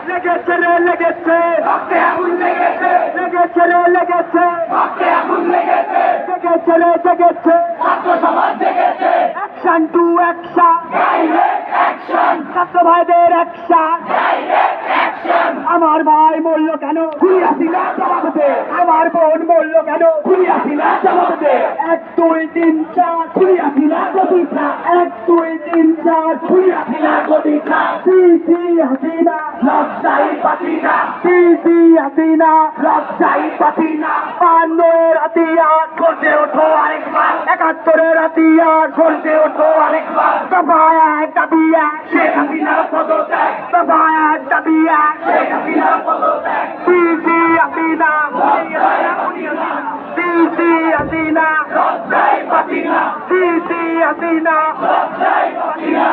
লেগেছে রে লেগেছে, লেগেছে রে লেগেছে, জেগেছে রে জেগেছে, অ্যাকশন টু অ্যাকশন, ছাত্র ভাইদের অ্যাকশন। আমার ভাই মরল কেন? খুলিয়াছিলা জবাব দে। আমার বোন মরল কেন? খুলিয়াছিলা জবাব দে। 1 2 3 4 খুলিয়াছিলা গদিটা। 1 2 3 4 খুলিয়াছিলা গদিটা। সিসি হাসিনা লজ্জাই পাতিনা, সিসি হাসিনা লজ্জাই পাতিনা। 52 হাতিয়ার করতে ওঠো আরেকবার, 71 হাতিয়ার করতে ওঠো আরেকবার। দফা এক দাবি এক, শেখ হাসিনার পদত্যাগ। দফা এক দাবি এক, শেখ হাসিনার পদত্যাগ। সিসি হাসিনা, সিসি হাসিনা লজ্জাই পাতিনা, সিসি হাসিনা লজ্জাই পাতিনা।